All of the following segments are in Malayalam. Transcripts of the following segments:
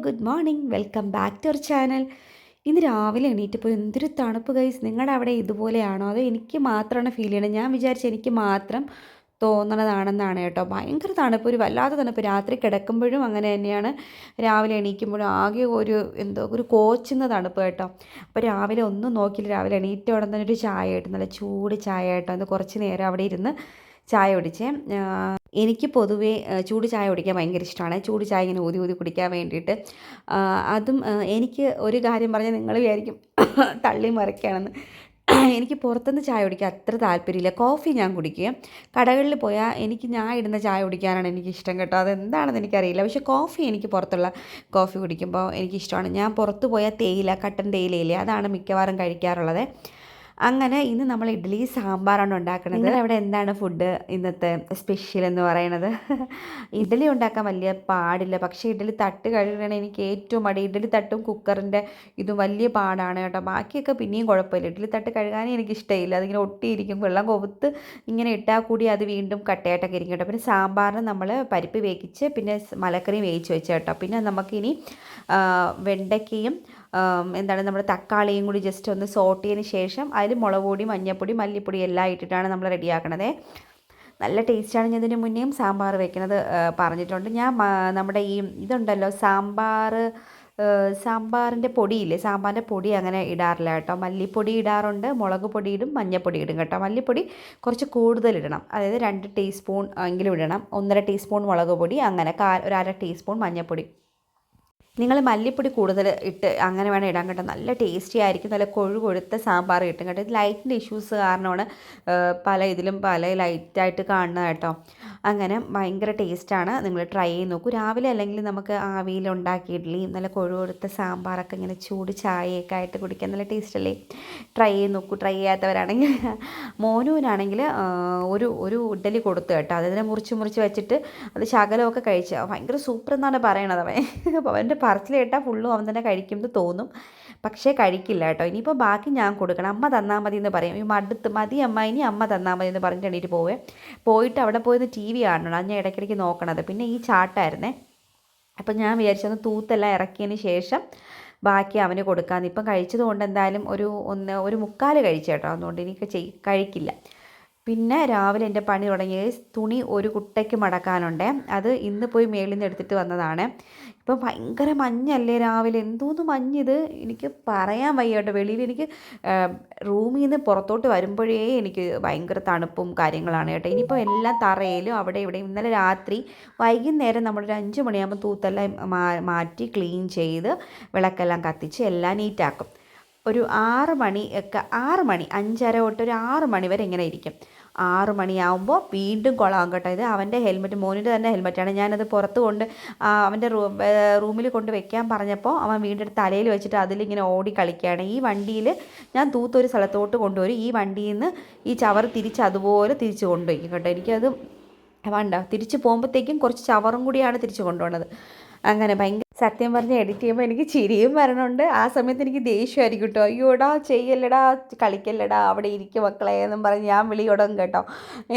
Good morning. Welcome back to our channel. ഇന്ന് രാവിലെ എണീറ്റപ്പോൾ എന്തൊരു തണുപ്പ് ഗൈസ്. നിങ്ങളുടെ അവിടെ ഇതുപോലെയാണോ അതോ എനിക്ക് മാത്രമാണ് ഫീൽ ചെയ്യണത്? ഞാൻ വിചാരിച്ചു എനിക്ക് മാത്രം തോന്നണതാണെന്നാണ് കേട്ടോ. ഭയങ്കര തണുപ്പ്, ഒരു വല്ലാത്ത തണുപ്പ്. രാത്രി കിടക്കുമ്പോഴും അങ്ങനെ തന്നെയാണ്, രാവിലെ എണീക്കുമ്പോഴും ആകെ ഒരു കോച്ചുന്ന തണുപ്പ് കേട്ടോ. അപ്പോൾ രാവിലെ ഒന്നും നോക്കിയില്ല, രാവിലെ എണീറ്റ ഉടൻ തന്നെ ഒരു ചായ കേട്ടോ, നല്ല ചൂട് ചായ കേട്ടോ. അന്ന് കുറച്ച് നേരം അവിടെ ഇരുന്ന് ചായ കുടിച്ചേ. എനിക്ക് പൊതുവേ ചൂട് ചായ കുടിക്കാൻ ഭയങ്കര ഇഷ്ടമാണ്. ചൂട് ചായ ഇങ്ങനെ ഊതി ഊതി കുടിക്കാൻ വേണ്ടിയിട്ട്. അതും എനിക്ക് ഒരു കാര്യം പറഞ്ഞാൽ നിങ്ങൾ വിചാരിക്കും തള്ളി മറിക്കുകയാണെന്ന്. എനിക്ക് പുറത്തുനിന്ന് ചായ കുടിക്കാൻ അത്ര താല്പര്യമില്ല. കോഫി ഞാൻ കുടിക്കുക. കടകളിൽ പോയാൽ ഞാൻ ഇടുന്ന ചായ കുടിക്കാനാണ് എനിക്കിഷ്ടം കേട്ടോ. അതെന്താണെന്ന് എനിക്കറിയില്ല. പക്ഷേ കോഫി എനിക്ക് പുറത്തുള്ള കോഫി കുടിക്കുമ്പോൾ എനിക്കിഷ്ടമാണ്. ഞാൻ പുറത്ത് പോയാൽ കട്ടൻ തേയിലയില്ലേ, അതാണ് മിക്കവാറും കഴിക്കാറുള്ളത്. അങ്ങനെ ഇന്ന് നമ്മൾ ഇഡ്ഡലി സാമ്പാറാണ് ഉണ്ടാക്കുന്നത്. നിങ്ങളവിടെ എന്താണ് ഫുഡ് ഇന്നത്തെ സ്പെഷ്യൽ എന്ന് പറയുന്നത്? ഇഡ്ഡലി ഉണ്ടാക്കാൻ വലിയ പാടില്ല, പക്ഷേ ഇഡ്ഡലി തട്ട് കഴുകണം എനിക്ക് ഏറ്റവും മടി. ഇഡ്ഡലി തട്ടും കുക്കറിൻ്റെ ഇതും വലിയ പാടാണ് കേട്ടോ. ബാക്കിയൊക്കെ പിന്നെയും കുഴപ്പമില്ല. ഇഡ്ഡലി തട്ട് കഴുകാനേ എനിക്ക് ഇഷ്ടമില്ല. അതിങ്ങനെ ഒട്ടിയിരിക്കും. വെള്ളം കൊവുത്ത് ഇങ്ങനെ ഇട്ടാൽ കൂടി അത് വീണ്ടും കട്ടയായിട്ടൊക്കെ ഇരിക്കും കേട്ടോ. പിന്നെ സാമ്പാറിന് നമ്മൾ പരിപ്പ് വേവിച്ച് പിന്നെ മലക്കറി വേവിച്ച് വെച്ച് കേട്ടോ. പിന്നെ നമുക്കിനി വെണ്ടയ്ക്കയും നമ്മുടെ തക്കാളിയും കൂടി ജസ്റ്റ് ഒന്ന് സോട്ട് ചെയ്തതിന് ശേഷം അതിൽ മുളക് പൊടി, മഞ്ഞൾപ്പൊടി, മല്ലിപ്പൊടി എല്ലാം ഇട്ടിട്ടാണ് നമ്മൾ റെഡിയാക്കണത്. നല്ല ടേസ്റ്റാണ്. ഞാൻ ഇതിന് മുന്നേയും സാമ്പാർ വെക്കുന്നത് പറഞ്ഞിട്ടുണ്ട്. ഞാൻ നമ്മുടെ ഈ ഇതുണ്ടല്ലോ സാമ്പാറിൻ്റെ പൊടിയില്ലേ, സാമ്പാറിൻ്റെ പൊടി അങ്ങനെ ഇടാറില്ല കേട്ടോ. മല്ലിപ്പൊടി ഇടാറുണ്ട്, മുളക് പൊടി ഇടും, മഞ്ഞൾപ്പൊടി ഇടും കേട്ടോ. മല്ലിപ്പൊടി കുറച്ച് കൂടുതൽ ഇടണം, അതായത് 2 ടീസ്പൂൺ എങ്കിലും ഇടണം. 1.5 ടീസ്പൂൺ മുളക് പൊടി, അങ്ങനെ ഒരു 1/2 ടീസ്പൂൺ മഞ്ഞൾപ്പൊടി. നിങ്ങൾ മല്ലിപ്പൊടി കൂടുതൽ ഇട്ട് അങ്ങനെ വേണം ഇടാൻ കേട്ടോ. നല്ല ടേസ്റ്റി ആയിരിക്കും. നല്ല കൊഴുത്ത സാമ്പാർ കിട്ടും കേട്ടോ. ഇത് ലൈറ്റിൻ്റെ ഇഷ്യൂസ് കാരണമാണ് പല ഇതിലും പല ലൈറ്റായിട്ട് കാണുന്നത് കേട്ടോ. അങ്ങനെ ഭയങ്കര ടേസ്റ്റാണ്. നിങ്ങൾ ട്രൈ ചെയ്ത് നോക്കൂ. രാവിലെ അല്ലെങ്കിൽ നമുക്ക് ആവിയിൽ ഉണ്ടാക്കിയ ഇഡ്ഡലിയും നല്ല കൊഴുത്ത സാമ്പാറൊക്കെ ഇങ്ങനെ ചൂട് ചായയൊക്കെ ആയിട്ട് കുടിക്കാൻ നല്ല ടേസ്റ്റ് അല്ലേ? ട്രൈ ചെയ്ത് നോക്കൂ. ട്രൈ ചെയ്യാത്തവരാണെങ്കിൽ മോനുവിനാണെങ്കിൽ ഒരു ഇഡ്ഡലി കൊടുത്തു കേട്ടോ. അതിനെ മുറിച്ച് വെച്ചിട്ട് അത് ശകലമൊക്കെ കഴിച്ചു. ഭയങ്കര സൂപ്പർ എന്നാണ് പറയണത് അവൻ. അപ്പോൾ അവൻ്റെ പറച്ചിൽ കേട്ടാൽ ഫുള്ളും അവൻ തന്നെ കഴിക്കുമെന്ന് തോന്നും, പക്ഷേ കഴിക്കില്ല കേട്ടോ. ഇനിയിപ്പോൾ ബാക്കി ഞാൻ കൊടുക്കണം. അമ്മ തന്നാൽ മതി എന്ന് പറയും. ഈ മതി അമ്മ, ഇനി അമ്മ തന്നാൽ മതി എന്ന് പറഞ്ഞിട്ട് എണീറ്റ് പോയിട്ട് അവിടെ പോയത് TV കാണണം. അത് ഞാൻ ഇടയ്ക്കിടയ്ക്ക് നോക്കണത്. പിന്നെ ഈ ചാട്ടായിരുന്നേ. അപ്പം ഞാൻ വിചാരിച്ചൊന്ന് തൂത്തെല്ലാം ഇറക്കിയതിന് ശേഷം ബാക്കി അവന് കൊടുക്കാമെന്ന്. ഇപ്പം കഴിച്ചത് കൊണ്ട് എന്തായാലും ഒരു മുക്കാൽ കഴിച്ചു കേട്ടോ. അതുകൊണ്ട് എനിക്ക് കഴിക്കില്ല. പിന്നെ രാവിലെ എൻ്റെ പണി തുടങ്ങി. തുണി ഒരു കുട്ടയ്ക്ക് മടക്കാനുണ്ട്. അത് ഇന്ന് പോയി മേളിൽ നിന്ന് എടുത്തിട്ട് വന്നതാണ്. ഇപ്പം ഭയങ്കര മഞ്ഞല്ലേ രാവിലെ, എന്തോന്ന് മഞ്ഞിത്, എനിക്ക് പറയാൻ വയ്യ കേട്ടോ. വെളിയിൽ എനിക്ക് റൂമിൽ നിന്ന് പുറത്തോട്ട് വരുമ്പോഴേ എനിക്ക് ഭയങ്കര തണുപ്പും കാര്യങ്ങളാണ് കേട്ടോ. ഇനിയിപ്പോൾ എല്ലാം തറയിലും അവിടെ ഇവിടെ. ഇന്നലെ രാത്രി വൈകുന്നേരം നമ്മളൊരു 5 മണിയാകുമ്പോൾ തൂത്തെല്ലാം മാറ്റി ക്ലീൻ ചെയ്ത് വിളക്കെല്ലാം കത്തിച്ച് എല്ലാം നീറ്റാക്കും. ഒരു 6 മണിയൊക്കെ 6 മണി 5:30 തൊട്ട് ഒരു 6 മണി വരെ ഇങ്ങനെ ഇരിക്കും. 6 മണിയാവുമ്പോൾ വീണ്ടും കൊളാകും കേട്ടോ. ഇത് അവൻ്റെ ഹെൽമെറ്റ്, മോനിൻ്റെ തന്നെ ഹെൽമെറ്റാണ്. ഞാനത് പുറത്ത് അവൻ്റെ റൂമിൽ കൊണ്ട് വെക്കാൻ പറഞ്ഞപ്പോൾ അവൻ വീണ്ടും തലയിൽ വെച്ചിട്ട് അതിലിങ്ങനെ ഓടി കളിക്കുകയാണ്. ഈ വണ്ടിയിൽ ഞാൻ തൂത്തൊരു സ്ഥലത്തോട്ട് കൊണ്ടുവരും. ഈ വണ്ടിയിൽ നിന്ന് ഈ ചവർ അതുപോലെ തിരിച്ച് കൊണ്ടുവയ്ക്കും കേട്ടോ. എനിക്കത് വേണ്ട, തിരിച്ച് പോകുമ്പോഴത്തേക്കും കുറച്ച് ചവറും കൂടിയാണ് തിരിച്ച് കൊണ്ടുപോകുന്നത്. അങ്ങനെ ഭയങ്കര, സത്യം പറഞ്ഞ് എഡിറ്റ് ചെയ്യുമ്പോൾ എനിക്ക് ചിരിയും വരണുണ്ട്. ആ സമയത്ത് എനിക്ക് ദേഷ്യമായിരിക്കും കേട്ടോ. അയ്യോടാ ചെയ്യല്ലടാ, കളിക്കല്ലടാ, അവിടെ ഇരിക്കും മക്കളെ എന്നും പറഞ്ഞ് ഞാൻ വിളി തുടങ്ങും കേട്ടോ.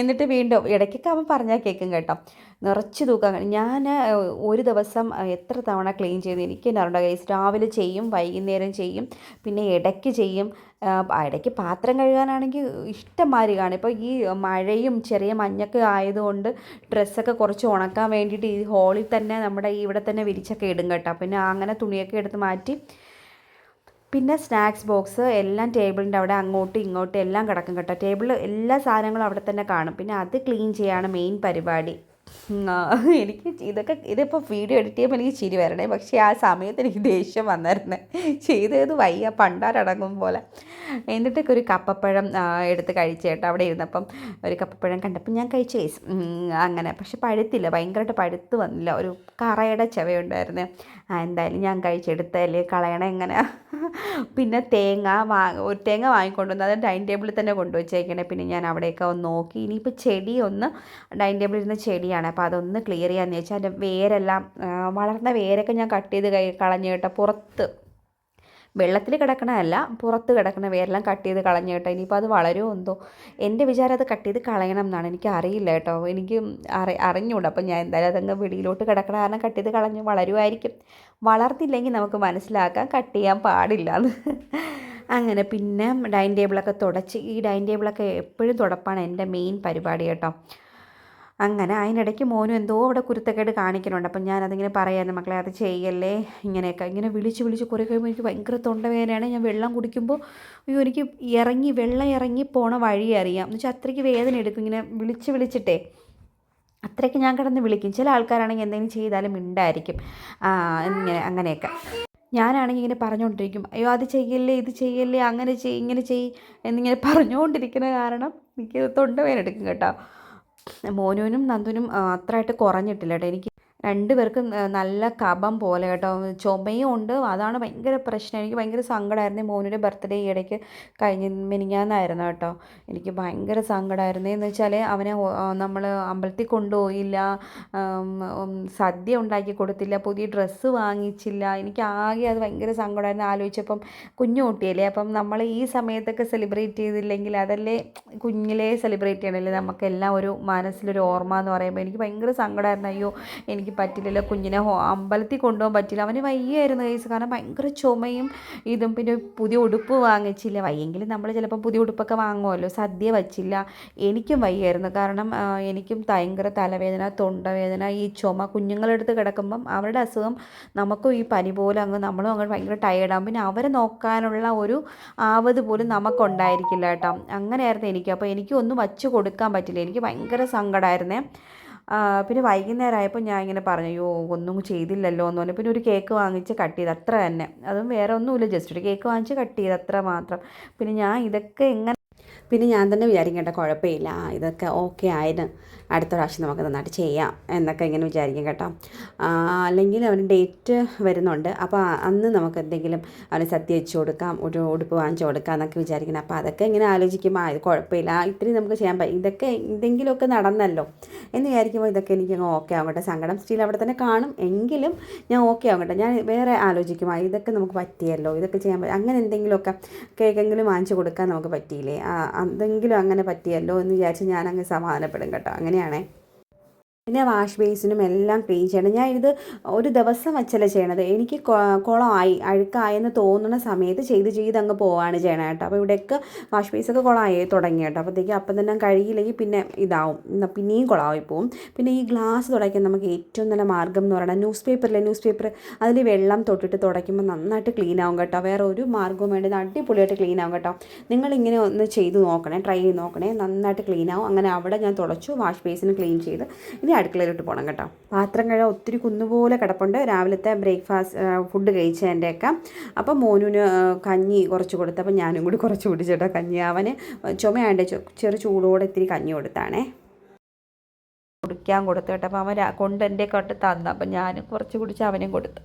എന്നിട്ട് വീണ്ടും ഇടയ്ക്കൊക്കെ അവൻ പറഞ്ഞാൽ കേൾക്കും കേട്ടോ. നിറച്ച് തൂക്കാൻ ഞാൻ ഒരു ദിവസം എത്ര തവണ ക്ലീൻ ചെയ്ത് എനിക്ക് അറിയണ്ട ഗൈസ്. രാവിലെ ചെയ്യും, വൈകുന്നേരം ചെയ്യും, പിന്നെ ഇടയ്ക്ക് ചെയ്യും. ഇടയ്ക്ക് പാത്രം കഴുകാനാണെങ്കിൽ ഇഷ്ടംമാതിരി കാണും. ഇപ്പോൾ ഈ മഴയും ചെറിയ മഞ്ഞൊക്കെ ആയതുകൊണ്ട് ഡ്രസ്സൊക്കെ കുറച്ച് ഉണക്കാൻ വേണ്ടിയിട്ട് ഈ ഹോളിൽ തന്നെ നമ്മുടെ ഇവിടെ തന്നെ വിരിച്ചൊക്കെ ഇടും കേട്ടോ. പിന്നെ അങ്ങനെ തുണിയൊക്കെ എടുത്ത് മാറ്റി. പിന്നെ സ്നാക്സ് ബോക്സ് എല്ലാം ടേബിളിൻ്റെ അവിടെ അങ്ങോട്ടും ഇങ്ങോട്ടും എല്ലാം കിടക്കും കേട്ടോ. ടേബിളിൽ എല്ലാ സാധനങ്ങളും അവിടെ തന്നെ കാണും. പിന്നെ അത് ക്ലീൻ ചെയ്യാണ് മെയിൻ പരിപാടി. എനിക്ക് ഇതിപ്പോൾ വീഡിയോ എഡിറ്റ് ചെയ്യുമ്പോൾ എനിക്ക് ചിരി വരണേ, പക്ഷേ ആ സമയത്ത് എനിക്ക് ദേഷ്യം വന്നായിരുന്നേ. ചെയ്തത് വയ്യ, പണ്ടാരടങ്ങും പോലെ. എന്നിട്ടൊക്കെ ഒരു കപ്പപ്പഴം എടുത്ത് കഴിച്ചേട്ടോ. അവിടെ ഇരുന്നപ്പം ഒരു കപ്പപ്പഴം കണ്ടപ്പോൾ ഞാൻ കഴിച്ചു അങ്ങനെ. പക്ഷെ പഴുത്തില്ല, ഭയങ്കരമായിട്ട് പഴുത്ത് വന്നില്ല, ഒരു കറയുടെ ചെവയുണ്ടായിരുന്നു. എന്തായാലും ഞാൻ കഴിച്ചെടുത്തല്ലേ, കളയണം എങ്ങനെ. പിന്നെ ഒരു തേങ്ങ വാങ്ങിക്കൊണ്ടുവന്ന് അത് ഡൈനിങ് ടേബിളിൽ തന്നെ കൊണ്ടുവച്ചേക്കണേ. പിന്നെ ഞാൻ അവിടെയൊക്കെ ഒന്ന് നോക്കി. ഇനിയിപ്പോൾ ചെടി ഡൈനിങ് ടേബിളിൽ ഇരുന്ന ചെടിയാണ്, അപ്പോൾ അതൊന്ന് ക്ലിയർ ചെയ്യാമെന്ന് വെച്ചാൽ അതിൻ്റെ വേരെല്ലാം വളർന്ന വേരൊക്കെ ഞാൻ കട്ട് ചെയ്ത് കളഞ്ഞു കേട്ടോ. പുറത്ത് വെള്ളത്തിൽ കിടക്കണതല്ല, പുറത്ത് കിടക്കണവയെല്ലാം കട്ട് ചെയ്ത് കളഞ്ഞു കേട്ടോ. ഇനിയിപ്പോൾ അത് വളരുമോ എന്തോ. എൻ്റെ വിചാരം അത് കട്ട് ചെയ്ത് കളയണം എന്നാണ്. എനിക്ക് അറിയില്ല കേട്ടോ, എനിക്ക് അറിഞ്ഞൂടാ. അപ്പം ഞാൻ എന്തായാലും അതങ്ങ് വെളിയിലോട്ട് കിടക്കണ കാരണം കട്ട് ചെയ്ത് കളഞ്ഞ് വളരുമായിരിക്കും. വളർത്തില്ലെങ്കിൽ നമുക്ക് മനസ്സിലാക്കാം കട്ട് ചെയ്യാൻ പാടില്ല എന്ന്. അങ്ങനെ പിന്നെ ഡൈനിങ് ടേബിളൊക്കെ തുടച്ച്, ഈ ഡൈനിങ് ടേബിളൊക്കെ എപ്പോഴും തുടപ്പാണ് എൻ്റെ മെയിൻ പരിപാടി കേട്ടോ. അങ്ങനെ അതിനിടയ്ക്ക് മോനും എന്തോ അവിടെ കുരുത്തക്കേട് കാണിക്കുന്നുണ്ട്. അപ്പം ഞാനതിങ്ങനെ പറയായിരുന്നു, മക്കളെ അത് ചെയ്യല്ലേ, ഇങ്ങനെയൊക്കെ ഇങ്ങനെ വിളിച്ച് വിളിച്ച് കുറേ കഴിയുമ്പോൾ എനിക്ക് ഭയങ്കര തൊണ്ടവേദനയാണ്. ഞാൻ വെള്ളം കുടിക്കുമ്പോൾ അയ്യോ എനിക്ക് വെള്ളം ഇറങ്ങി പോണ വഴി അറിയാം എന്ന് വെച്ചാൽ അത്രയ്ക്ക് വേദന എടുക്കും ഇങ്ങനെ വിളിച്ച് വിളിച്ചിട്ടേ. അത്രയ്ക്ക് ഞാൻ കിടന്ന് വിളിക്കും. ചില ആൾക്കാരാണെങ്കിൽ എന്തെങ്കിലും ചെയ്താലും മിണ്ടായിരിക്കും, ഇങ്ങനെ അങ്ങനെയൊക്കെ. ഞാനാണെങ്കിൽ ഇങ്ങനെ പറഞ്ഞുകൊണ്ടിരിക്കും, അയ്യോ അത് ചെയ്യല്ലേ, ഇത് ചെയ്യല്ലേ, അങ്ങനെ ചെയ്യ്, ഇങ്ങനെ ചെയ്യ് എന്നിങ്ങനെ പറഞ്ഞുകൊണ്ടിരിക്കുന്ന കാരണം എനിക്ക് തൊണ്ടവേദന എടുക്കും കേട്ടോ. മോനുവിനും നന്ദുവിനും അത്രയായിട്ട് കുറഞ്ഞിട്ടില്ല കേട്ടോ. എനിക്ക് രണ്ടുപേർക്കും നല്ല കഫം പോലെ കേട്ടോ, ചുമയും ഉണ്ട്. അതാണ് ഭയങ്കര പ്രശ്നം. എനിക്ക് ഭയങ്കര സങ്കടമായിരുന്നു. മോനുടെ ബർത്ത്ഡേ ഈ ഇടയ്ക്ക് മിനിഞ്ഞാന്നായിരുന്നു കേട്ടോ. എനിക്ക് ഭയങ്കര സങ്കടമായിരുന്നു. എന്ന് വെച്ചാൽ അവനെ നമ്മൾ അമ്പലത്തിൽ കൊണ്ടുപോയില്ല, സദ്യ ഉണ്ടാക്കി കൊടുത്തില്ല, പുതിയ ഡ്രസ്സ് വാങ്ങിച്ചില്ല. എനിക്ക് ആകെ അത് ഭയങ്കര സങ്കടമായിരുന്നു ആലോചിച്ചപ്പം. കുഞ്ഞു കുട്ടിയല്ലേ, അപ്പം നമ്മൾ ഈ സമയത്തൊക്കെ സെലിബ്രേറ്റ് ചെയ്തില്ലെങ്കിൽ അതല്ലേ കുഞ്ഞിലേ സെലിബ്രേറ്റ് ചെയ്യണമല്ലേ നമുക്കെല്ലാം ഒരു മനസ്സിലൊരു ഓർമ്മ എന്ന് പറയുമ്പോൾ. എനിക്ക് ഭയങ്കര സങ്കടമായിരുന്നു. അയ്യോ എനിക്ക് പറ്റില്ലല്ലോ, കുഞ്ഞിനെ അമ്പലത്തിൽ കൊണ്ടുപോകാൻ പറ്റില്ല. അവന് വയ്യായിരുന്നു കേസ്, കാരണം ഭയങ്കര ചുമയും ഇതും. പിന്നെ പുതിയ ഉടുപ്പ് വാങ്ങിച്ചില്ല. വയ്യെങ്കിലും നമ്മൾ ചിലപ്പോൾ പുതിയ ഉടുപ്പൊക്കെ വാങ്ങുമല്ലോ. സദ്യ വച്ചില്ല. എനിക്കും വയ്യായിരുന്നു, കാരണം എനിക്കും ഭയങ്കര തലവേദന, തൊണ്ടവേദന, ഈ ചുമ. കുഞ്ഞുങ്ങളെടുത്ത് കിടക്കുമ്പം അവരുടെ അസുഖം നമുക്കും ഈ പനി പോലെ നമ്മളും അങ്ങ് ഭയങ്കര ടയേർഡാകും. പിന്നെ അവരെ നോക്കാനുള്ള ഒരു ആവത് പോലും നമുക്കുണ്ടായിരിക്കില്ല കേട്ടോ. അങ്ങനെയായിരുന്നു എനിക്ക്. അപ്പോൾ എനിക്കൊന്നും വച്ച് കൊടുക്കാൻ പറ്റില്ല. എനിക്ക് ഭയങ്കര സങ്കടമായിരുന്നേ. പിന്നെ വൈകുന്നേരമായപ്പോൾ ഞാൻ ഇങ്ങനെ പറഞ്ഞു, അയ്യോ ഒന്നും ചെയ്തില്ലല്ലോ എന്ന് പറഞ്ഞു. പിന്നെ ഒരു കേക്ക് വാങ്ങിച്ച് കട്ട് ചെയ്ത്, അത്ര തന്നെ. അതും വേറെ ഒന്നുമില്ല, ജസ്റ്റ് ഒരു കേക്ക് വാങ്ങിച്ച് കട്ട് ചെയ്ത്, അത്ര മാത്രം. പിന്നെ ഞാൻ ഇതൊക്കെ പിന്നെ ഞാൻ തന്നെ വിചാരിക്കും കേട്ടോ, കുഴപ്പമില്ല, ഇതൊക്കെ ഓക്കെ ആയിരുന്നു, അടുത്ത പ്രാവശ്യം നമുക്ക് നന്നായിട്ട് ചെയ്യാം എന്നൊക്കെ ഇങ്ങനെ വിചാരിക്കും കേട്ടോ. അല്ലെങ്കിൽ അവന് ഡേറ്റ് വരുന്നുണ്ട്, അപ്പോൾ അന്ന് നമുക്ക് എന്തെങ്കിലും അവന് സദ്യ വെച്ച് കൊടുക്കാം, ഒരു ഉടുപ്പ് വാങ്ങിച്ചു കൊടുക്കാം എന്നൊക്കെ വിചാരിക്കണം. അപ്പോൾ അതൊക്കെ ഇങ്ങനെ ആലോചിക്കുമ്പോൾ ഇത് കുഴപ്പമില്ല, ഇത്രയും നമുക്ക് ചെയ്യാൻ പറ്റും, ഇതൊക്കെ എന്തെങ്കിലുമൊക്കെ നടന്നല്ലോ എന്ന് വിചാരിക്കുമ്പോൾ ഇതൊക്കെ എനിക്കങ്ങ് ഓക്കെ ആകും കേട്ടോ. സങ്കടം സ്റ്റിൽ അവിടെ തന്നെ കാണും, എങ്കിലും ഞാൻ ഓക്കെ ആകും കേട്ടോ. ഞാൻ വേറെ ആലോചിക്കും, ഇതൊക്കെ നമുക്ക് പറ്റിയല്ലോ, ഇതൊക്കെ ചെയ്യാൻ പറ്റും, അങ്ങനെ എന്തെങ്കിലുമൊക്കെ കേക്കെങ്കിലും വാങ്ങിച്ചു കൊടുക്കാൻ നമുക്ക് പറ്റിയില്ലേ, എന്തെങ്കിലും അങ്ങനെ പറ്റിയല്ലോ എന്ന് വിചാരിച്ച് ഞാനങ്ങ് സമാധാനപ്പെടും കേട്ടോ. അങ്ങനെയാണേ. പിന്നെ വാഷ് ബേസിനും എല്ലാം ക്ലീൻ ചെയ്യണം. ഞാൻ ഇത് ഒരു ദിവസം വച്ചല്ല ചെയ്യണത്. എനിക്ക് കുളമായി അഴുക്കായെന്ന് തോന്നുന്ന സമയത്ത് ചെയ്ത് അങ്ങ് പോവാണ് ചെയ്യണം കേട്ടോ. അപ്പോൾ ഇവിടെയൊക്കെ വാഷ് ബേസൊക്കെ കുളമായി തുടങ്ങി കേട്ടോ. അപ്പോഴത്തേക്ക് അപ്പം തന്നെ കഴുകിയില്ലെങ്കിൽ പിന്നെ ഇതാവും, പിന്നെയും കുളമായി പോവും. പിന്നെ ഈ ഗ്ലാസ് തുടയ്ക്കാൻ നമുക്ക് ഏറ്റവും നല്ല മാർഗ്ഗം എന്ന് പറയുന്നത് ന്യൂസ് പേപ്പർ അതിൽ വെള്ളം തൊട്ടിട്ട് തുടയ്ക്കുമ്പോൾ നന്നായിട്ട് ക്ലീൻ ആവും കേട്ടോ. വേറെ ഒരു മാർഗ്ഗവും വേണ്ടത്, അടിപൊളിയായിട്ട് ക്ലീൻ ആവും കേട്ടോ. നിങ്ങളിങ്ങനെ ഒന്ന് ചെയ്ത് നോക്കണേ, ട്രൈ ചെയ്ത് നോക്കണേ, നന്നായിട്ട് ക്ലീൻ ആവും. അങ്ങനെ അവിടെ ഞാൻ തുടച്ചു, വാഷ് ബേസിന് ക്ലീൻ ചെയ്ത് ഇനി അടുക്കളയിലോട്ട് പോകണം കേട്ടോ. പാത്രം കഴുകാൻ ഒത്തിരി കുന്നുപോലെ കിടപ്പുണ്ട്, രാവിലത്തെ ബ്രേക്ക്ഫാസ്റ്റ് ഫുഡ് കഴിച്ചതിൻ്റെയൊക്കെ. അപ്പം മോനുവിന് കഞ്ഞി കുറച്ച് കൊടുത്ത്, അപ്പം ഞാനും കൂടി കുറച്ച് കുടിച്ചേട്ടോ കഞ്ഞി. അവന് ചുമയാണ്ട് ചെറു ചൂടോടെ ഇത്തിരി കഞ്ഞി കൊടുത്താണേ, കുടിക്കാൻ കൊടുത്തു കേട്ടോ. അപ്പം അവൻ കൊണ്ട് എൻ്റെ തൊട്ട് തന്നു, അപ്പം ഞാനും കുറച്ച് കുടിച്ച് അവനും കൊടുത്തു.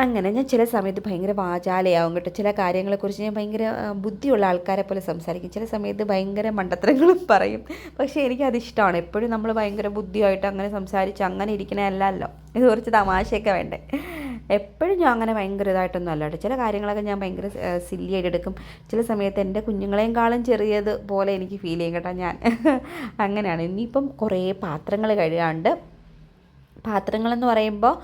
അങ്ങനെ ഞാൻ ചില സമയത്ത് ഭയങ്കര വാചാലയാവും കേട്ടോ. ചില കാര്യങ്ങളെക്കുറിച്ച് ഞാൻ ഭയങ്കര ബുദ്ധിയുള്ള ആൾക്കാരെ പോലെ സംസാരിക്കും, ചില സമയത്ത് ഭയങ്കര മണ്ടത്തരങ്ങളും പറയും. പക്ഷേ എനിക്കതിഷ്ടമാണ്. എപ്പോഴും നമ്മൾ ഭയങ്കര ബുദ്ധിയായിട്ട് അങ്ങനെ സംസാരിച്ച് അങ്ങനെ ഇരിക്കണമല്ലല്ലോ, ഇത് കുറച്ച് തമാശയൊക്കെ വേണ്ടേ. എപ്പോഴും ഞാൻ അങ്ങനെ ഭയങ്കര ഇതായിട്ടൊന്നും അല്ല കേട്ടോ. ചില കാര്യങ്ങളൊക്കെ ഞാൻ ഭയങ്കര സില്ലിയായിട്ട് എടുക്കും. ചില സമയത്ത് എൻ്റെ കുഞ്ഞുങ്ങളെക്കാളും ചെറിയത് പോലെ എനിക്ക് ഫീൽ ചെയ്യും കേട്ടോ ഞാൻ. അങ്ങനെയാണ്. ഇനിയിപ്പം കുറേ പാത്രങ്ങൾ കഴുകാണ്ട്. പാത്രങ്ങളെന്ന് പറയുമ്പോൾ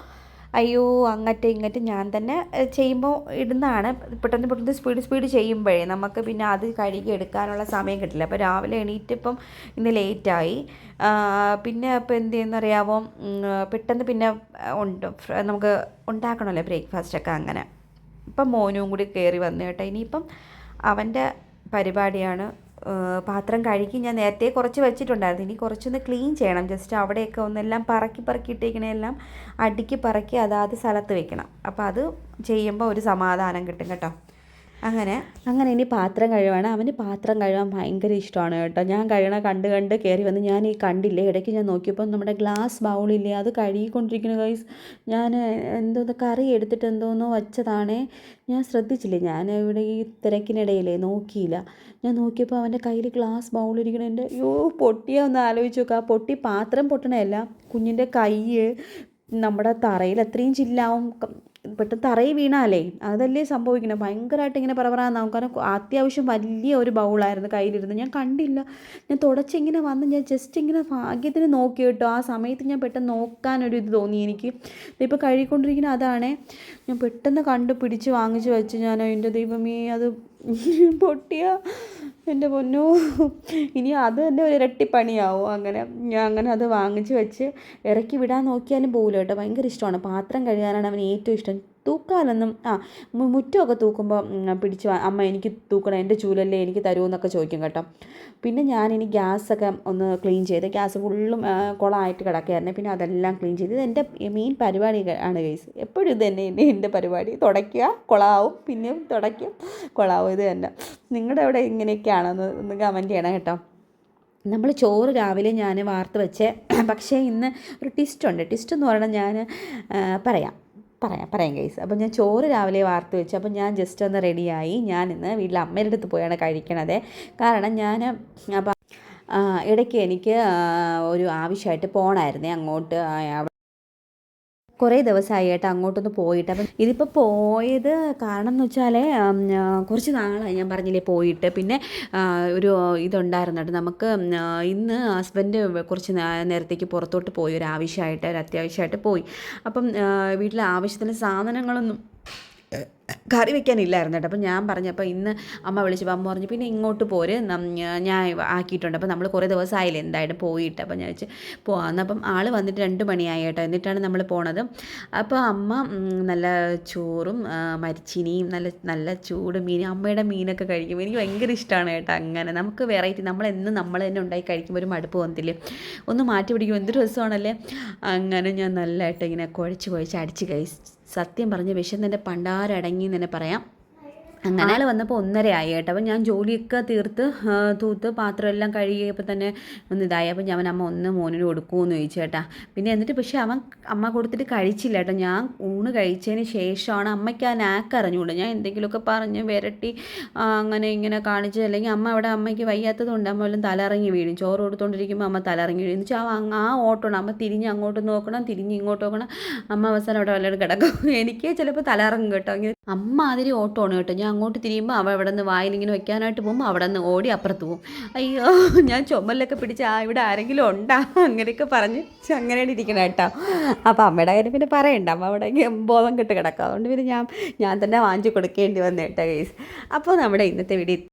അയ്യോ അങ്ങോട്ടും ഇങ്ങോട്ടും ഞാൻ തന്നെ ചെയ്യുമ്പോൾ ഇടുന്നതാണ്. പെട്ടെന്ന് സ്പീഡ് ചെയ്യുമ്പോഴേ നമുക്ക് പിന്നെ അത് കഴുകി എടുക്കാനുള്ള സമയം കിട്ടില്ല. അപ്പോൾ രാവിലെ എണീറ്റിപ്പം ഇന്ന് ലേറ്റായി. പിന്നെ അപ്പോൾ എന്ത് ചെയ്യുന്നറിയാമോ, പെട്ടെന്ന് പിന്നെ നമുക്ക് ഉണ്ടാക്കണമല്ലോ ബ്രേക്ക്ഫാസ്റ്റൊക്കെ. അങ്ങനെ ഇപ്പം മോനും കൂടി കയറി വന്നു കേട്ടോ. ഇനിയിപ്പം അവൻ്റെ പരിപാടിയാണ്. പാത്രം കഴുകി ഞാൻ നേരത്തെ കുറച്ച് വെച്ചിട്ടുണ്ടായിരുന്നു, ഇനി കുറച്ചൊന്ന് ക്ലീൻ ചെയ്യണം. ജസ്റ്റ് അവിടെയൊക്കെ ഒന്നെല്ലാം പറക്കി ഇട്ടേക്കണെല്ലാം അടുക്കി പറക്കി അതാത് സ്ഥലത്ത് വെക്കണം. അപ്പോൾ അത് ചെയ്യുമ്പോൾ ഒരു സമാധാനം കിട്ടും കേട്ടോ. അങ്ങനെ ഇനി പാത്രം കഴുകാണ്. അവന് പാത്രം കഴുകാൻ ഭയങ്കര ഇഷ്ടമാണ് കേട്ടോ. ഞാൻ കഴുകണ കണ്ട് കയറി വന്ന്, ഞാൻ ഈ കണ്ടില്ലേ ഇടയ്ക്ക് ഞാൻ നോക്കിയപ്പോൾ നമ്മുടെ ഗ്ലാസ് ബൗളില്ലേ അത് കഴുകിക്കൊണ്ടിരിക്കുന്ന ഗൈസ്. ഞാൻ കറി എടുത്തിട്ട് എന്തോന്നോ വച്ചതാണേ, ഞാൻ ശ്രദ്ധിച്ചില്ലേ. ഞാൻ ഇവിടെ ഈ തിരക്കിനിടയിലേ നോക്കിയില്ല. ഞാൻ നോക്കിയപ്പോൾ അവൻ്റെ കയ്യിൽ ഗ്ലാസ് ബൗളിരിക്കണേൻ്റെ അയ്യോ പൊട്ടിയാന്ന് ആലോചിച്ച് നോക്കുക. ആ പാത്രം പൊട്ടണയല്ല, കുഞ്ഞിൻ്റെ കൈ നമ്മുടെ തറയിൽ അത്രയും ചില്ലാവും. പെട്ടെന്ന് തറയിൽ വീണാലേ അതല്ലേ സംഭവിക്കണം, ഭയങ്കരമായിട്ട് ഇങ്ങനെ പറവറാന്നാവും. കാരണം അത്യാവശ്യം വലിയ ഒരു ബൗളായിരുന്നു കയ്യിലിരുന്ന്, ഞാൻ കണ്ടില്ല. ഞാൻ തുടച്ചിങ്ങനെ വന്ന് ഞാൻ ജസ്റ്റ് ഇങ്ങനെ ഭാഗ്യത്തിന് നോക്കി കേട്ടോ. ആ സമയത്ത് ഞാൻ പെട്ടെന്ന് നോക്കാനൊരു ഇത് തോന്നി എനിക്ക്. ഇപ്പോൾ കഴുകിക്കൊണ്ടിരിക്കുന്ന അതാണേ, ഞാൻ പെട്ടെന്ന് കണ്ട് പിടിച്ച് വാങ്ങിച്ച് വെച്ച് ഞാൻ. എൻ്റെ ദൈവമേ, അത് പൊട്ടിയ എൻ്റെ പൊന്നോ, ഇനി അത് തന്നെ ഒരു ഇരട്ടിപ്പണിയാവും. അങ്ങനെ അത് വാങ്ങിച്ച് വെച്ച് ഇറക്കി വിടാൻ നോക്കിയാലും പോകില്ല കേട്ടോ. ഭയങ്കര ഇഷ്ടമാണ്, പാത്രം കഴുകാനാണ് അവന് ഏറ്റവും ഇഷ്ടം. തൂക്കാനൊന്നും മുറ്റമൊക്കെ തൂക്കുമ്പോൾ പിടിച്ച് അമ്മ എനിക്ക് തൂക്കണം, എൻ്റെ ചൂലല്ലേ എനിക്ക് തരുമെന്നൊക്കെ ചോദിക്കും കേട്ടോ. പിന്നെ ഞാനിനി ഗ്യാസൊക്കെ ഒന്ന് ക്ലീൻ ചെയ്ത്, ഗ്യാസ് ഫുള്ളും കുളമായിട്ട് കിടക്കുകയായിരുന്നു. പിന്നെ അതെല്ലാം ക്ലീൻ ചെയ്ത്, ഇത് എൻ്റെ മെയിൻ പരിപാടി ആണ് ഗൈസ്. എപ്പോഴും ഇത് തന്നെ എൻ്റെ പരിപാടി. തുടയ്ക്കുക, കുളമാവും, പിന്നെയും തുടയ്ക്കും, കുളമാവും. ഇത് തന്നെ. നിങ്ങളുടെ അവിടെ ഇങ്ങനെയൊക്കെയാണോ ഒന്ന് കമൻറ്റ് ചെയ്യണം കേട്ടോ. നമ്മൾ ചോറ് രാവിലെ ഞാൻ വാർത്ത് വെച്ച്, പക്ഷേ ഇന്ന് ഒരു ട്വിസ്റ്റ് എന്ന് പറഞ്ഞാൽ ഞാൻ പറയാം ഗൈസ്. അപ്പോൾ ഞാൻ ചോറ് രാവിലെ വാർത്ത് വെച്ചു. അപ്പോൾ ഞാൻ ജസ്റ്റ് ഒന്ന് റെഡിയായി. ഞാൻ ഇന്ന് വീട്ടിൽ അമ്മയുടെ അടുത്ത് പോയാണ് കഴിക്കണത്. കാരണം ഞാൻ അപ്പം ഇടയ്ക്ക് എനിക്ക് ഒരു ആവശ്യമായിട്ട് പോകണമായിരുന്നേ അങ്ങോട്ട്. കുറേ ദിവസമായി കേട്ടോ അങ്ങോട്ടൊന്ന് പോയിട്ട്. അപ്പം ഇതിപ്പോൾ പോയത് കാരണം എന്ന് വെച്ചാൽ കുറച്ച് നാളായി ഞാൻ പറഞ്ഞില്ലേ പോയിട്ട്. പിന്നെ ഒരു ഇതുണ്ടായിരുന്നു കേട്ടോ, നമുക്ക് ഇന്ന് ഹസ്ബൻഡ് കുറച്ച് നേരത്തേക്ക് പുറത്തോട്ട് പോയി, ഒരു അത്യാവശ്യമായിട്ട് പോയി. അപ്പം വീട്ടിലെ ആവശ്യത്തിന് സാധനങ്ങളൊന്നും കറി വെക്കാനില്ലായിരുന്നു കേട്ടോ. അപ്പം ഞാൻ പറഞ്ഞപ്പോൾ ഇന്ന് അമ്മ വിളിച്ചപ്പോൾ അമ്മ പറഞ്ഞു പിന്നെ ഇങ്ങോട്ട് പോര്, ഞാൻ ആക്കിയിട്ടുണ്ട്. അപ്പോൾ നമ്മൾ കുറേ ദിവസമായില്ലേ എന്തായാലും പോയിട്ട്. അപ്പം ഞാൻ വെച്ച് പോകാമെന്ന്. അപ്പം ആൾ വന്നിട്ട് 2 മണിയായി കേട്ടോ. എന്നിട്ടാണ് നമ്മൾ പോണത്. അപ്പോൾ അമ്മ നല്ല ചോറും മരിച്ചിനിയും നല്ല ചൂട് മീൻ, അമ്മയുടെ മീനൊക്കെ കഴിക്കും. എനിക്ക് ഭയങ്കര ഇഷ്ടമാണ് കേട്ടോ. അങ്ങനെ നമുക്ക് വെറൈറ്റി, നമ്മൾ തന്നെ ഉണ്ടാക്കി കഴിക്കുമ്പോൾ ഒരു മടുപ്പ് വന്നില്ലേ, ഒന്ന് മാറ്റി പിടിക്കും, എന്തൊരു രസമാണല്ലേ. അങ്ങനെ ഞാൻ നല്ലതായിട്ട് ഇങ്ങനെ കുഴച്ച് അടിച്ച് കഴിച്ചു. സത്യം പറഞ്ഞ് വിശന്നെൻ്റെ പണ്ടാരടങ്ങി എന്ന് തന്നെ പറയാം. അങ്ങനെ ആൾ വന്നപ്പോൾ 1:30 ആയി കേട്ടോ. അപ്പം ഞാൻ ജോലിയൊക്കെ തൂത്ത് പാത്രമെല്ലാം കഴുകിയപ്പോൾ തന്നെ ഇതായി. അപ്പം ഞാൻ അമ്മ മോനിന് കൊടുക്കുമെന്ന് ചോദിച്ചു കേട്ടാ. പിന്നെ എന്നിട്ട് പക്ഷേ അമ്മ കൊടുത്തിട്ട് കഴിച്ചില്ല കേട്ടോ. ഞാൻ ഊണ് കഴിച്ചതിന് ശേഷമാണ് അമ്മയ്ക്ക് ആ നാക്ക് അറിഞ്ഞുകൂടെ. ഞാൻ എന്തെങ്കിലുമൊക്കെ പറഞ്ഞ് വിരട്ടി അങ്ങനെ ഇങ്ങനെ കാണിച്ച്, അല്ലെങ്കിൽ അമ്മയ്ക്ക് വയ്യാത്തതുകൊണ്ട് അമ്മ വല്ലതും തലറങ്ങി വീഴും. ചോറ് കൊടുത്തുകൊണ്ടിരിക്കുമ്പോൾ അമ്മ തലറങ്ങി വീഴും. എന്ന് വെച്ചാൽ ആ ഓട്ടമാണ്. അമ്മ തിരിഞ്ഞ് അങ്ങോട്ട് നോക്കണം, തിരിഞ്ഞ് ഇങ്ങോട്ട് നോക്കണം. അമ്മ അവസാനം അവിടെ വല്ലതും കിടക്കും. എനിക്ക് ചിലപ്പോൾ തലറങ്ങും കേട്ടോ. അങ്ങനെ അമ്മ അതിരി ഓട്ടമാണ് കേട്ടോ. ഞാൻ അങ്ങോട്ട് തിരിയുമ്പോൾ അവിടെ നിന്ന് വായിലിങ്ങനെ വെക്കാനായിട്ട് പോകുമ്പോൾ അവിടെ നിന്ന് ഓടി അപ്പുറത്ത് പോകും. അയ്യോ, ഞാൻ ചുമലിലൊക്കെ പിടിച്ച് ഇവിടെ ആരെങ്കിലും ഉണ്ടാ അങ്ങനെയൊക്കെ പറഞ്ഞ് അങ്ങനെയാണ് ഇരിക്കണം കേട്ടോ. അപ്പോൾ അമ്മയുടെ കാര്യം പിന്നെ പറയണ്ട, അമ്മ അവിടെ ബോധം കെട്ട് കിടക്കുക. അതുകൊണ്ട് പിന്നെ ഞാൻ തന്നെ വാങ്ങിച്ച് കൊടുക്കേണ്ടി വന്നു കേട്ടോ ഗൈസ്. അപ്പോൾ നമ്മുടെ ഇന്നത്തെ വീഡിയോ